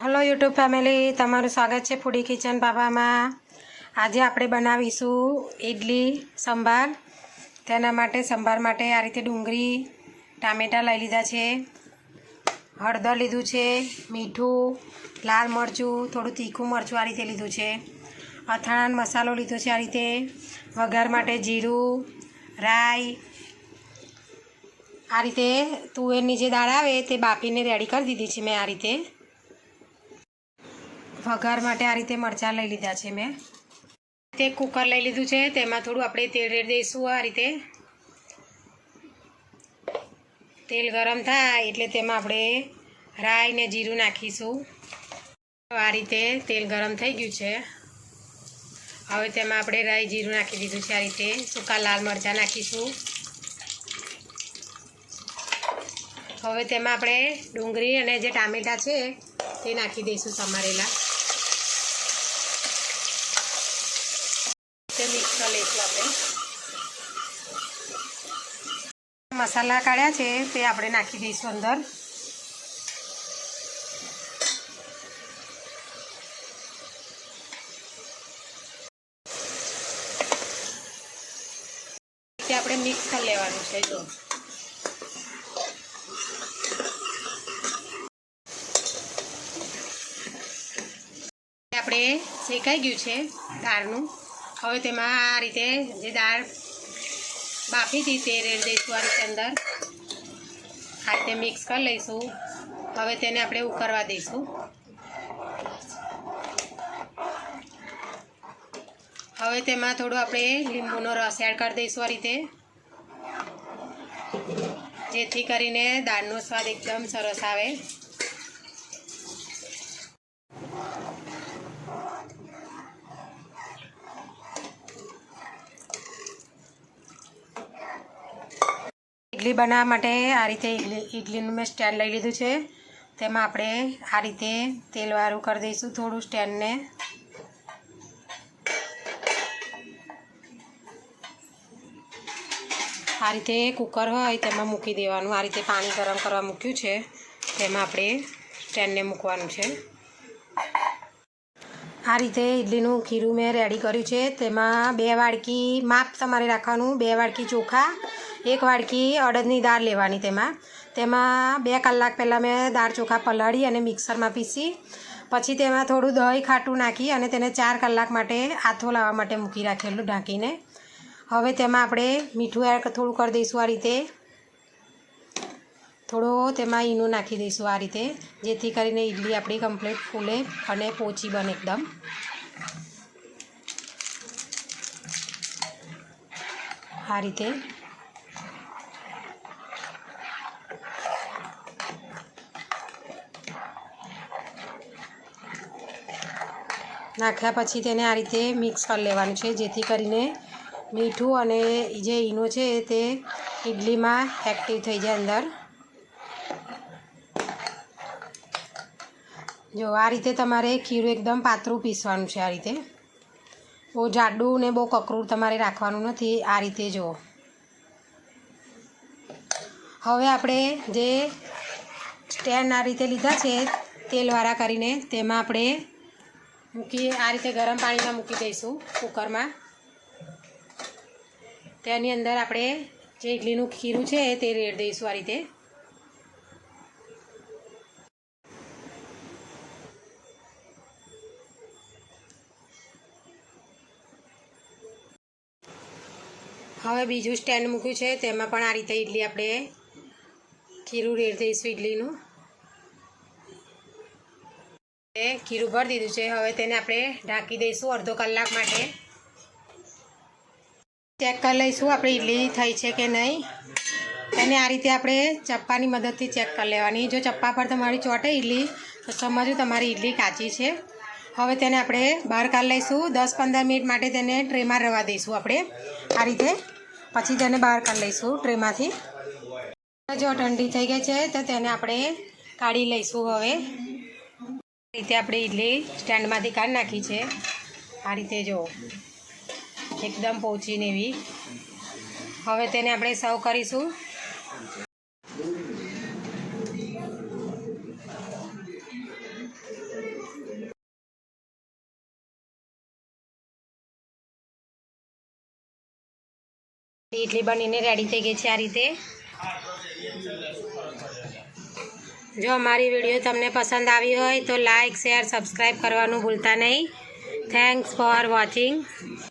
Hello YouTube family तमाરું स्वागत है foodie kitchen बाबा में। आज આપણે બનાવીશું इडली संभार। તેના માટે સંભાર માટે આ રીતે ડુંગળી ટામેટા લઈ લીધા છે, હળદર લીધું છે, મીઠું, લાલ મરચું, થોડું તીખું મરચું આ રીતે લીધું છે, અથાણાનો મસાલો લીધો છે આ રીતે, વઘાર માટે જીરું, રાઈ, આ રીતે તુવેરની જે દાળ આવે તે બાફીને રેડી કરી દીધી છે મેં। આ રીતે વઘાર માટે આ રીતે મરચાં લઈ લીધા છે મેં। તે કુકર લઈ લીધું છે, તેમાં થોડું આપણે તેલ રેડી દઈશું। આ રીતે તેલ ગરમ થાય એટલે તેમાં આપણે રાઈ ને જીરું નાખીશું। આ રીતે તેલ ગરમ થઈ ગયું છે, હવે તેમાં આપણે રાઈ જીરું નાખી દીધું છે। આ રીતે સૂકા લાલ મરચાં નાખીશું। હવે તેમાં આપણે ડુંગળી અને જે ટામેટાં છે તે નાખી દઈશું સમારેલા। મિક્સ કરી લઈશું આપણે। મસાલા કાઢ્યા છે તે આપણે નાખી દઈશું અંદર। તે આપણે મિક્સ કરી લેવાનું છે। જો આપણે શેકાઈ ગયું છે દાળનું। હવે તેમાં આ રીતે જે દાળ બાફી હતી તે રેડી દઈશું આ રીતે અંદર। આ રીતે મિક્સ કરી લઈશું। હવે તેને આપણે ઉકળવા દઈશું। હવે તેમાં થોડું આપણે લીંબુનો રસ એડ કરી દઈશું આ રીતે, જેથી કરીને દાળનો સ્વાદ એકદમ સરસ આવે। इडली बनावा माटे आ रीते इडलीनुं मैं स्टेन्ड लई लीधुं छे। तेमां आपणे आ रीते तेलवाळुं करी दईशुं थोडुं स्टेन्डने। आ रीते कूकर होय तेमां मूकी देवानुं। आ रीते पाणी गरम करवा मूक्युं छे, तेमां आपणे स्टेन्डने मूकवानुं छे। आ रीते इडलीनुं खीरुं मैं रेडी कर्युं छे। तेमां 2 वाड़की माप तमारे राखवानुं, 2 वाड़की चोखा, 1 वाड़की अड़दनी दाळ लेवानी। तेमां 2 कलाक पहला मैं दाळ चोखा पलाળી અને મિક્સરમાં પીસી પછી તેમાં થોડું દહીં ખાટું નાખી અને તેને 4 કલાક માટે આથો લાવવા માટે મૂકી રાખેલું ઢાંકીને। હવે તેમાં આપણે મીઠું એડ થોડું કરી દઈશું। આ રીતે થોડો તેમાં ઈનો નાખી દઈશું આ રીતે, જેથી કરીને ઇડલી આપણી કમ્પ્લીટ ફૂલે અને પોચી બને એકદમ। આ રીતે નાખ્યા પછી તેને આ રીતે મિક્સ કરી લેવાનું છે, જેથી કરીને મીઠું અને જે ઈનો છે તે ઇડલીમાં એક્ટિવ થઈ જાય અંદર। જો આ રીતે તમારે ખીરું એકદમ પાતળું પીસવાનું છે। આ રીતે બહુ જાડું ને બહુ કકરું તમારે રાખવાનું નથી। આ રીતે જુઓ। હવે આપણે જે સ્ટેન્ડ આ રીતે લીધા છે તેલવાળા કરીને તેમાં આપણે મૂકી આ રીતે ગરમ પાણીમાં મૂકી દઈશું કુકરમાં। તેની અંદર આપણે જે ઇડલીનું ખીરું છે તે રેડી દઈશું આ રીતે। હવે બીજું સ્ટેન્ડ મૂક્યું છે તેમાં પણ આ રીતે ઇડલી આપણે ખીરું રેડી દઈશું ઇડલીનું। ખીરું ભરી દીધું છે, હવે તેને આપણે ઢાંકી દઈશું અડધો કલાક માટે। ચેક કરી લઈશું આપણે ઇડલી થઈ છે કે નહીં। તેને આ રીતે આપણે ચપ્પાની મદદથી ચેક કરી લેવાની। જો ચપ્પા પર તમારી ચોટે ઇડલી તો સમજવું તમારી ઇડલી કાચી છે। હવે તેને આપણે બહાર કાઢી લઈશું। 10-15 મિનિટ માટે તેને ટ્રેમાં રવા દઈશું આપણે આ રીતે, પછી તેને બહાર કાઢી લઈશું ટ્રેમાંથી। જો ઠંડી થઈ ગઈ છે તો તેને આપણે કાઢી લઈશું। હવે આ રીતે આપણે ઇડલી સ્ટેન્ડમાંથી કાઢી નાખી છે। આ રીતે જો એકદમ પોચીને એવી। હવે તેને આપણે સર્વ કરીશું। ઇડલી બનીને રેડી થઈ ગઈ છે આ રીતે. જો અમારી વિડીયો તમને પસંદ આવી હોય તો લાઇક શેર સબસ્ક્રાઈબ કરવાનું ભૂલતા નહીં. Thanks for watching.